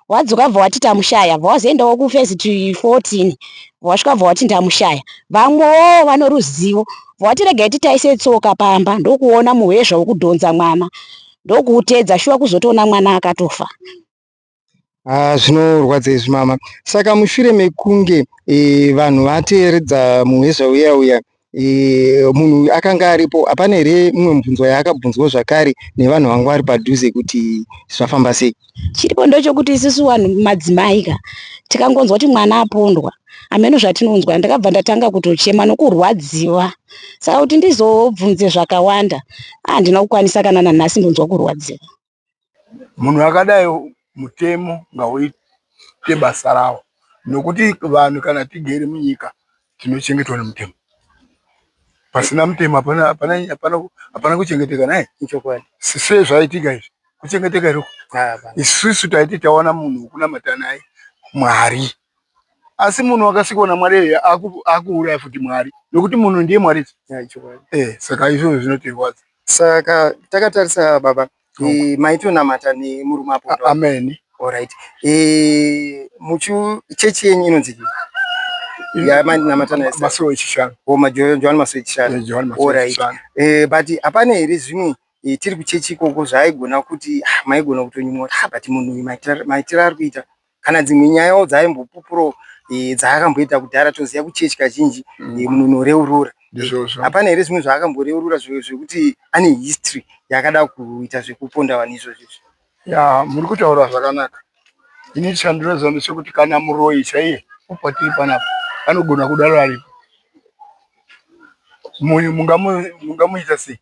Wadzoka bva wati tamushaya, vawazoendawo kufezi 14, wasvika bva wati ndamushaya. Vamwewo vano ruzivo, vati regai titaise tsoka pamba, ndokuona muhwezva wokudhonza mwana, ndokuutedza shuwa kuzotoona mwana akatofa. Zvinorwadza izvi mama. Saka mushure mekunge vanhu vateeredza muhwezva uya munhu akanga aripo, hapana here mumwe mubvunzo yaakabvunzwa zvakare nevanhu vanga vari padhuze kuti zvafamba sei? Chiripo ndochokuti isusu vanhu madzimai tikangonzwa kuti mwana apondwa, ameno zvatinonzwa, ndakabva ndatanga kutochema nokurwadziwa. Saka kuti ndizobvunze zvakawanda, handina kukwanisa kana nanhasi ndonzwa kurwadziwa. Munhu akadai mutemo ngauite basa rawo, nokuti vanhu kana tigere munyika tinochengetwa nemutemo. Pasina mutemo hapana kuchengeteka naye. Sei zvaitika izvi? Kuchengeteka iro. Isusu taiti taona munhu kunamata naye Mwari. Asi munhu akasikwa naMwari akuuraya futi Mwari, nokuti munhu ndiye Mwari. Saka izvozvo zvinotirwadza. Saka takatarisa baba, maitonamata nemurume apo. Amen. Alright. Chechi yenyu inonzi Masowe Chishanu. John Masowe Chishanu. Alright. But hapana here zvimwe tiri kuchechi ikoko zvaigona kuti maigona kutonyumwa but munhu uyu maitiro ari kuita, kana dzimwe nyayawo dzaimbopupuro dzaakamboita kudhara toziva kuchechi kazhinji munhu unoreurura. Hapana here zvimwe zvaakamboreurura zvekuti ane history yakada kuita zvekuponda vanhu izvozvo? Muri kutaura zvakanaka. Ini chandinoziva ndechekuti kana muroyi chaiye upatiri panapa anogona kudaro aripo. Mungamuita sei?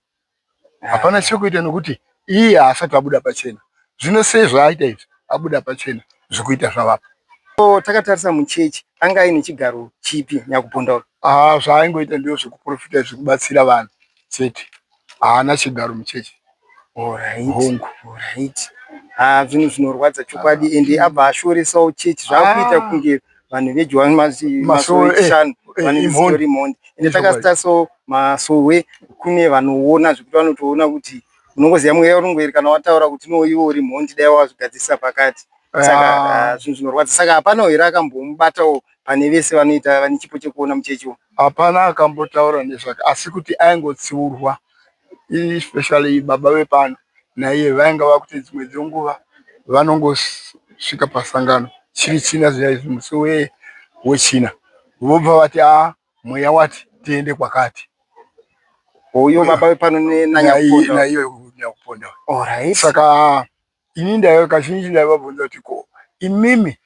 Hapana chekuita nokuti iye haasati abuda pachena. Zvino sei zvaaita izvi? Abuda pachena zvekuita zvavapa. Takatarisa muchechi anga aine chigaro chipi nyakuponda? Zvaaingoita ndio zvekuprofita zvekubatsira vanhu chete. Haana chigaro muchechi. Alright. Zvinhu zvinorwadza chokwadi, ende abva ashoresawo chechi zvakuita kunge vanhu veJohn Masowe Chishanu vane mhondi. Ende takasitaso Masowe kune vanoona zvekuti vanotoona kuti unongoziva mweya urongeri kana wataura kuti iwo uri mhondi dai wazvigadzisa pakati. Saka zvinhu zvinorwadza. Saka hapana here akambomubatawo pane vese vanoita vane chipo chekuona muchechiwo? Hapana akambotaura nezvake, asi kuti aingotsiurwa, especially baba vepano naiye vainga vakuti dzimwe dzenguva vanongosvika pasangano chiri china zviya Musowe wechina vobva vati mweya wati tiende kwakati. Uyo baba vepano naiyo nyakuponda. Alright. Saka ini ndaiyo kazhinji ndaivabvunza kuti ko imimi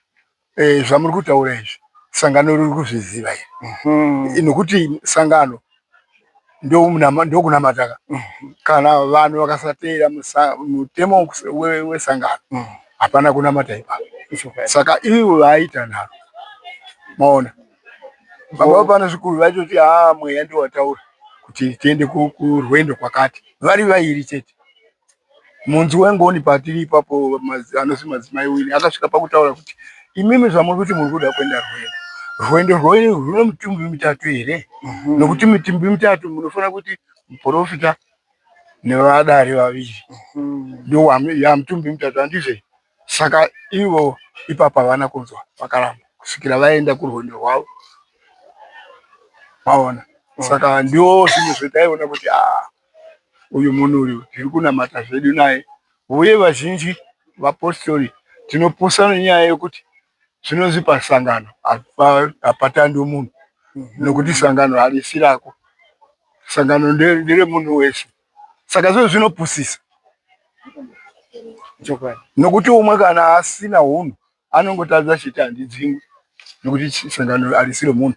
zvamuri kutaura izvi sangano riri kuzviziva iri nokuti sangano ndo kunamata kana vanhu vakasateera mutemo wesangano hapana kunamata ipapo. Saka ivo vaita nharo maona baba pana zvikuru vaitoti mweya ndiwo wataura kuti tiende kurwendo kwakati vari vairi chete. Munzi wengoni patiri ipapo anozi madzimai wini akasvika pakutaura kuti imimi zvamuri kuti muri kuda kuenda rwendo rune mitumbi mitatu here nokuti mitumbi mitatu munofanira kuti muprofita nevadari vaviri ndo yamutumbi mitatu handizve. Saka ivo ipapo havana kunzwa vakaramba kusvikira vaenda kurwendo rwavo maona. Saka ndio zvinhu zvataiona kuti uyu munhu uyu tiri kunamata zvedu naye uye vazhinji vapostori tinoposa nenyaya yekuti zvinozipa sangano hapatandi munhu nokuti sangano harisi rako, sangano ndere munhu wese. Saka zvozvo zvinopusisa nokuti umwe kana asina hunhu anongotadza chiti handidzimwe nokuti sangano harisi remunhu.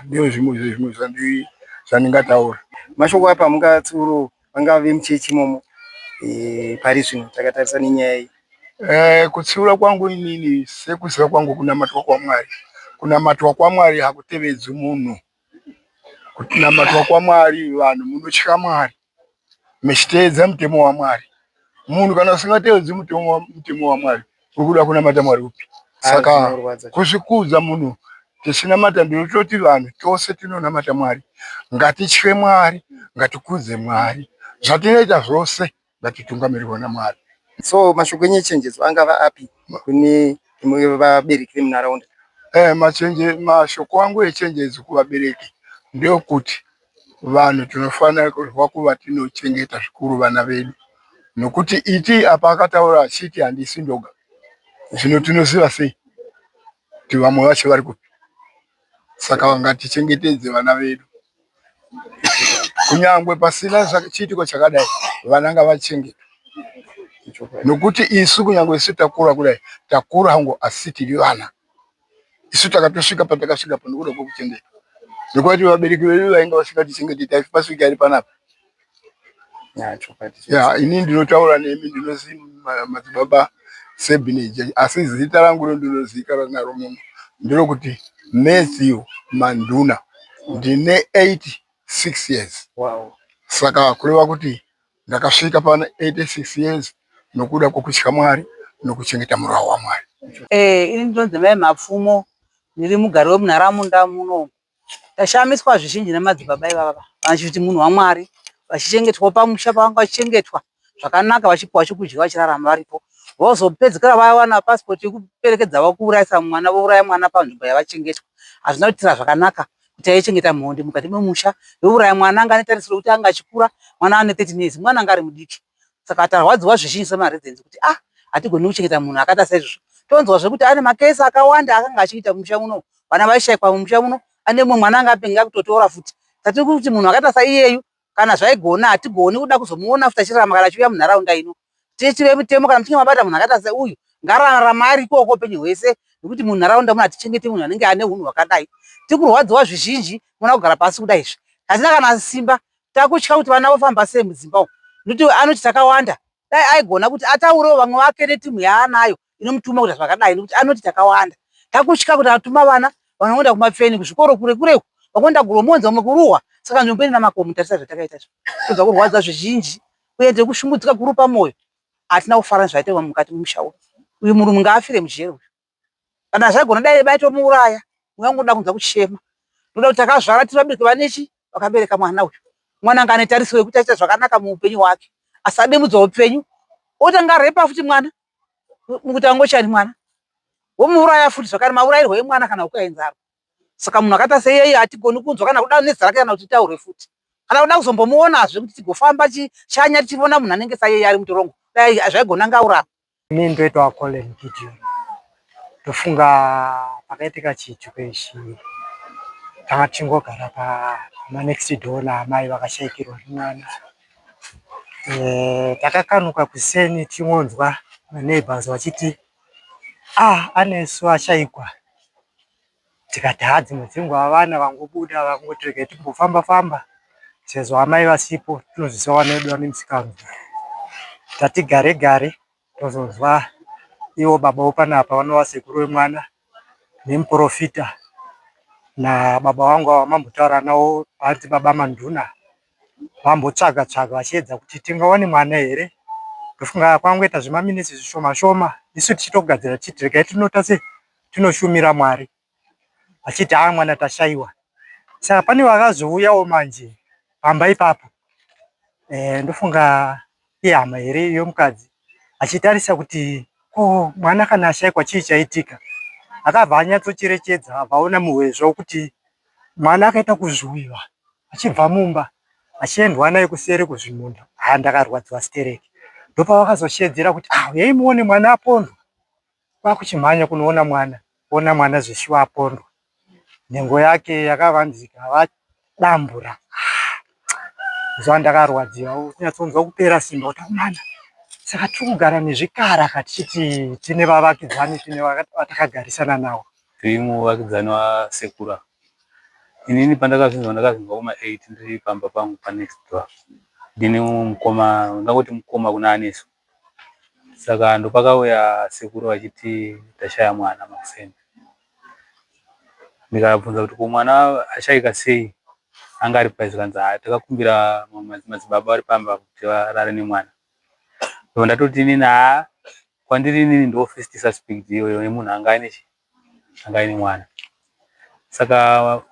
Ndio zvimwe zvandingataura. Mashoko apa mungatsuro vanga vemuchechi momo pari zvino takatarisa nenyaya iyi. Kutsiura kwangu inini sekuziva kwangu kunamatwa kwaMwari. Kunamatwa kwaMwari hakutevedzi munhu. Kunamatwa kwaMwari vanhu munotya Mwari mechiteedza mutemo waMwari. Munhu kana usingatevedzi mutemo waMwari uri kuda kunamata Mwari upi? Saka kuzvikudza munhu tisinamata ndinototi vanhu tose tinonamata Mwari ngatitye Mwari ngatikudze Mwari zvatinoita zvose ngatitungamirirwe naMwari. So mashoko enyechenjedzo angava api kune vabereki vemunharaunda? Mashoko angu echenjedzo kuvabereki ndeokuti vanhu tinofanira kuva tinochengeta zvikuru vana vedu nokuti iti apa akataura achiti handisi ndoga. Zvino tinoziva sei kuti vamwe vacho vari kupi? Saka ngatichengetedze vana vedu kunyangwe pasina chiitiko chakadai vana ngavachengetwe nokuti isu kunyangwe isu takura kudai takura hangu asi tiri vana. Isu takatosvika patakasvika ndokuda kwekuchengetwa nokuti vabereki vedu vainga vasingatichengetei pasvika ari panapa. Ini ndinotaura nemi ndinozi madzibaba Sebhineji asi zita rangu ndinozivikanwa naro muno nderokuti Matthew Manduna ndine 86 years. Saka kureva kuti ndakasvika pana 86 years nokuda kwokutya Mwari nokuchengeta murau waMwari. Ini ndinonzi mai Mapfumo ndiri mugari wemunharaunda muno. Tashamiswa zvizhinji namadzibaba ivava vachiti munhu waMwari vachichengetwa pamusha pavanga vachichengetwa zvakanaka vachipiwa chokudya vachirarama varipo. Vozopedzisira vawana pasipoti yekuperekedza vakuurayisa mwana vouraya mwana panzvimbo yavachengetwa. Hazvina kutira zvakanaka kuti aichengeta mhondi mukati memusha vouraya mwana anga anotarisirwa kuti anga achikura mwana ane 13 years mwana anga ari mudiki. Saka tarwadziwa zvizhinji semaredzenzi kuti hatigoni kuchengeta munhu akaita saizvozvo. Tonzwa zvekuti ane makesi akawanda akanga achiita mumusha muno vana vaishayikwa mumusha muno ane mumwe mwana anga apenga kutotora futi. Tati kuti munhu akaita saiyeyu kana zvaigona hatigoni kuda kuzomuona futi achirarama kana achiuya munharaunda ino. Tichive mutemo kana muchinge mabata munhu akaita seuyu ngararama ari ikoko upenyu hwese nokuti munharaunda muno hatichengeti munhu anenge ane hunhu hwakadai. Tiri kurwadziwa zvizhinji muna kugara pasi kudai izvi. Hatina kana simba takutya kuti vana vofamba sei mudzimba umu nokuti anoti takawanda. Dai aigona kuti ataurewo vamwe vake netimu yaanayo inomutuma kuti zvakadai nokuti anoti takawanda. Takutya kuti atuma vana vanoenda kumapfeni kuzvikoro kure kureko vakuenda kuromonza umwe kuruwa. Saka nzvimbo ina makomo tarisa zvatakaita izvo. Todza kurwadza zvizhinji uye tikushungudzika kuri pamwoyo. Hatina kufara zvaitwa mukati memusha uyu. Uyu munhu ngaafire mujeri uyu. Kana zvagona dai baitomuuraya mweya wangu unoda kunzwa kuchema. Ndoda kuti takazvara tiri vabereki vanechi vakabereka mwana uyu. Mwana anga ane tarisiro yekuti achaita zvakanaka muupenyu hwake. Asademudza upenyu. Otanga arepa futi mwana. Mukuti angochani mwana. Womuuraya futi zvakare maurayirwo emwana kana ukaenzaro. Saka munhu akaita seiyeye hatigoni kunzwa kana kuda nezita rake kana kuti taure futi. Kana kuda kuzombomuonazve kuti tigofamba chanya tichiona munhu anenge saiyeye ari mutorongo. Dai zvaigona ngaurama. Mimi ndoitwa Colin Gideon. Tofunga pakaitika chiitiko ichi tanga tingogara next door naamai vakashayikirwa nemwana. Takakanuka kuseni tingonzwa maneighbors vachiti anesu ashayikwa tikati dzimwe dzenguva vana vangobuda vangoti regai timbofamba famba sezvo amai vasipo tinozvisa vana vedu vane musikanzwa. Tati gare gare tozozwa ivo baba panapa vanova sekuru vemwana nemuprofita nababa vangu ava mambotaura navo vanti baba Manduna vambotsvaga tsvaga vachiedza kuti tingawane mwana here. Ndofunga kwangoita zvimaminitsi zvishoma shoma isu tichitogadzira tichiti regai tinota sei tinoshumira Mwari achiti mwana tashaiwa. Saka pane vakazouyawo manje pamba ipapo ndofunga ihama here yomukadzi achitarisa kuti mwana kana ashaikwa chii chaitika. Akabva anyatsocherechedza abvaona muhwezva wekuti mwana akaita kuzviwiwa achibva mumba achiendwa naye kuseri kuzvimunda. Ndakarwadziwa stereki. Ndopavakazoshedzera kuti uyai muone mwana apondwa. Kwakuchimhanya kunoona mwana, kuona mwana zveshuwa apondwa. Nhengo yake yakavanzika vadambura. Zuva ndakarwadziwa kunyatsonzwa kupera simba kuti mwana. Saka tiri kugara nezvikara katichiti tine vavakidzani tine vatakagarisana navo. Tiri muvakidzani wasekura. Inini pandakazvinzwa ndakazvinzwa kuma8 ndiri pamba pangu panext door. Ndine mukoma, ndangoti mukoma kuna anesu. Saka ndopakauya sekuru vachiti tashaya mwana Makuseni. Ndikabvunza kuti mwana ashaika sei anga ari paizikanzi takakumbira madzibaba vari pamba kuti varare nemwana. Ndatoti inini kwandiri inini ndo first suspect iyoyo yemunhu anga aine mwana. Saka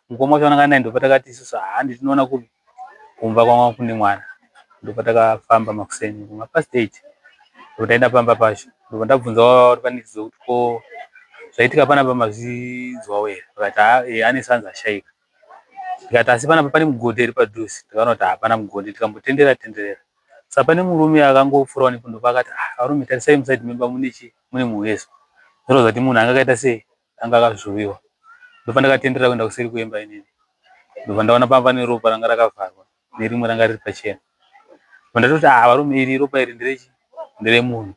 mukoma wacho anga naye ndopatakati isusu tinoona kuti kumba kwangu kune mwana. Ndopatakafamba Makuseni kuma past 8 ndotaenda pamba pacho. Ndobvunza vari panext kuti ko zvaitika panapa mazvizwawo here. Vakati ane sanza ashaika. Ndikati asi panapa pane mugodhi uri padhuze. Ndikaona kuti hapana mugodhi. Tikambotendera tenderera. Saka pane murume akangofurawo nekundopa akati varume tarisai musati memba mune muhwezo. Zvinoratidza kuti munhu anga akaita sei anga akazviwiwa. Ndopa ndakatenderera kuenda kuseri kwemba inini. Ndobva ndaona pamba pane ropa ranga rakavharwa nerimwe ranga riri pachena. Ndatoti varume iri ropa iri nderemunhu.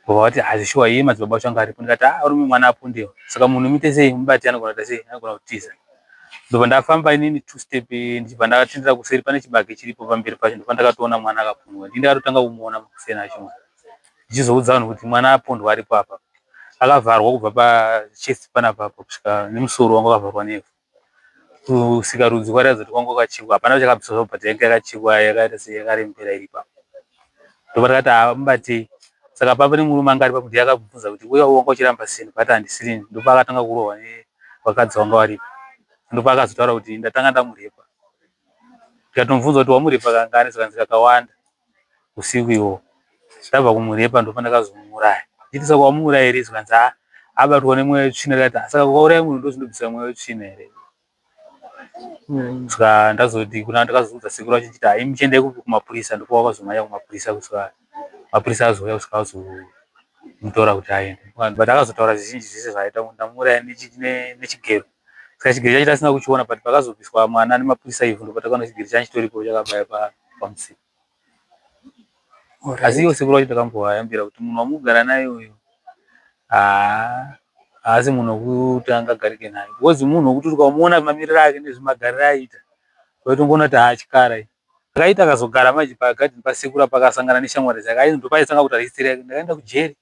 Vati hazvishuwa iye madzibaba acho anga aripo. Ndikati varume mwana apondewa. Saka munhu muite sei mubati anogona kuita sei anogona kutiza. Ndobva ndafamba inini 2 step ndibva ndakatendera kuseri pane chibage chiripo pamberi pacho. Ndopa ndakatoona mwana akapondwa. Ndakatotanga kumuona Makuseni acho. Ndichizoudza vanhu kuti mwana apondwa aripo apa. Akavharwa kubva pachest panapa kusvika nemusoro wangu akavharwa nevhu. Kusika rudzi kwaratidza kuti kwanga kwakachekwa. Hapana chakabviswa zvabva yanga yakachekwa yakaita seyakarembera iripa. Ndopa ndakati mubatei. Saka papa nemurume anga aripo kuti akabvunza kuti wewe wanga uchiramba sei. Ndikati handisiri. Ndopa akatanga kurohwa nevakadzi vanga varipo. Ndopa akazotaura kuti ndatanga ndamurepa. Ndikatomubvunza kuti wamurepa kangani. Saka ndikakawanda usiku ihwo. Ndabva kumurepa ndopa ndakazomuuraya. Nditi saka wamuuraya here. Zikanzi abatwa nemweya wetsvina. Ndikati saka ukauraya munhu ndozvinobvisa mweya wetsvina here. Saka ndazoti kuna ndakazoudza sekuru wacho chiti muchiendai kumapurisa. Ndipo wakazomhanya kumapurisa kusvika mapurisa azouya kusvika azomutora kuti aende. But akazotaura zvizhinji zvese zvaaita ndamuuraya nechigero. Saka chigero chacho tasina kuchiona but pakazobviswa mwana nemapurisa ivhu ndopa takaona chigero changu chitoripo chakabaya pamusika. Asi iwo sekuru wacho ndakamboayambira kuti munhu wamugara naye uyu haasi munhu wekuti angagarike naye. Because munhu wekuti ukamuona mamiriro ake nezvemagariro aiita waitomboona kuti chikara. Akaita akazogara manje pagadheni pasekuru pakasangana neshamwari dzake. Ndopaitanga kuti history yake ndakaenda kujeri.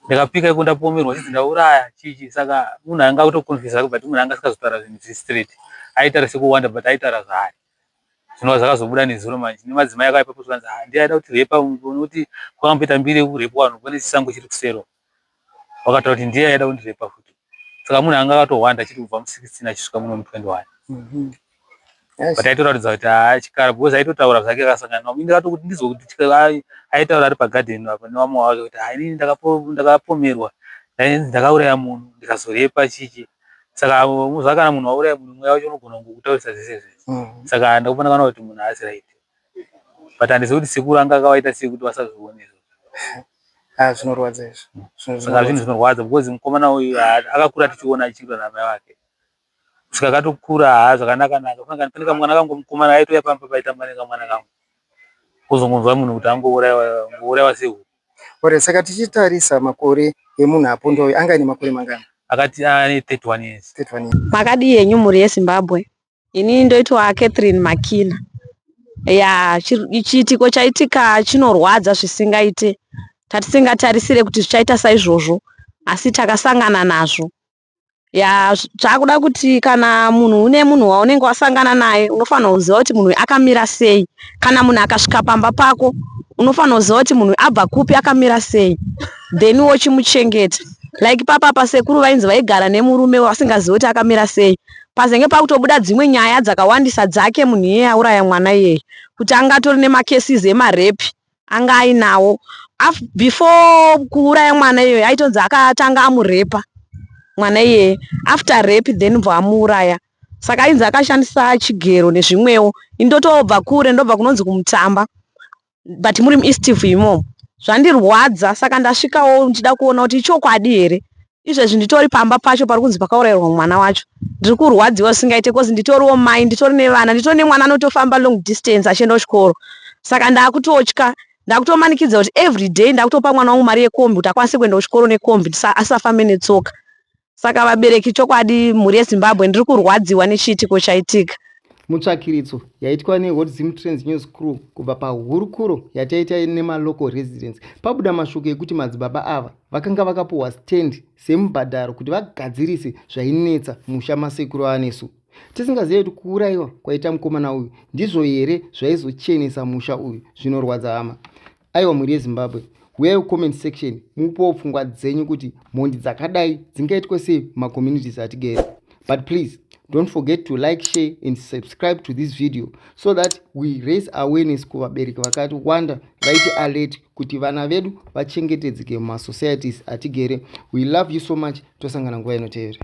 Ndakapika iko ndapomerwa chizi ndauraya chichi. Saka munhu anga kutokonfisa but munhu anga asikazotaura zvinhu straight. Aitaura sekuwanda but aitaura zvaari. Zvinova zvakazobuda nezuro manje. Nemadzimai akaipapo zvikanzi ndiaida kuti repa nokuti kwakamboita mbiri yekurepa vanhu pane chisango chiri kusero. Wakataura kuti ndiye aida kundirepa futi. Saka munhu anga akatowanda achiti kubva mu16 achisvika muno mu21. But aitoratidza kuti chikara because aitotaura zvake akasangana nawo. Ndikato kuti ndizokuti aitaura ari pagadheni apa nevamwe wake kuti inini ndakapomerwa ndakauraya munhu ndikazorepa chichi. Saka muzva kana munhu wauraya munhu mweya wacho unogona kungokutaurisa zvese zvese. Saka ndakupana kana kuti munhu haasi right. But handizivi kuti sekuru anga akawaita sei kuti vasazvione izvo. Zvinorwadza izvo. Saka zvinhu zvinorwadza because mukomana uyu akakura tichiona achiitwa namai vake. Kusvika akatokura zvakanaka naka. Pane kamwana kangu mukomana aitouya pamba paitamba nekamwana kangu. Kuzongonzwa munhu kuti angourayiwa sehuku. Ore saka tichitarisa makore emunhu aponda uyu anga ane makore mangana? Akati ane 31 years. 31 years. Makadi yenyu mhuri yeZimbabwe. Ini ndoitwa Catherine Makina. Ya, chiitiko chaitika chinorwadza zvisingaite. Tatisingatarisire kuti zvichaita saizvozvo, asi takasangana nazvo. Ya, zvakuda kuti kana munhu une munhu waunenge wasangana naye, unofanira kuziva kuti munhu akamira sei. Kana munhu akasvika pamba pako, unofanira kuziva kuti munhu abva kupi akamira sei. Then wochimuchengeta. Like papa pasekuru vainzi vaigara nemurume vasingazivi kuti akamira sei. Pazenge pakutobuda dzimwe nyaya dzakawandisa dzake munhu iye auraya mwana iye. Kuti angatori nemacases emarepi anga ainawo. Before kuuraya mwana iye aitonzi akatanga amurepa mwana iye. After rape then vamuuraya. Saka ainzi akashandisa chigero nezvimwewo. Indotobva kure ndobva kunonzi kumutamba. But muri muEastvu imomo. Zvandirwadza saka ndasvikawo ndida kuona kuti chokwadi here. Izvezvi nditori pamba pacho pari kunzi pakaurayirwa mwana wacho. Ndiri kurwadziwa singaite kozi nditoriwo mai, nditori nevana, nditori nemwana anotofamba long distance achienda kuchikoro. Saka ndakutotya, ndakutomanikidza kuti every day ndakutopa mwana wangu mari yekombi kuti akwanise kuenda kuchikoro nekombi asafambe netsoka. Saka vabereki chokwadi mhuri yeZimbabwe ndiri kurwadziwa nechiitiko chaitika. Mutsvakiritso yaitwa neHot Zim Trends News Crew kubva pahurukuro yataita nemalocal residents pabuda mashoko ekuti madzibaba ava vakanga vakapuhwa stand semubhadharo kuti vagadzirise zvainetsa musha masekuru anesu. Tisingazivi kuti kuurayiwa kwaita mukomana uyu ndizvo here zvaizochenesa musha uyu. Zvinorwadza hama. Aiwa mhuri yeZimbabwe, uyai comment section mupowo pfungwa dzenyu kuti mhondi dzakadai dzingaitwa sei mumakommunities atigere. But please don't forget to like, share and subscribe to this video so that we raise awareness kuvabereki vakati wanda vaite alert kuti vana vedu vachengetedzeke mumasocieties atigere. We love you so much. Tosangana nguva inotevera.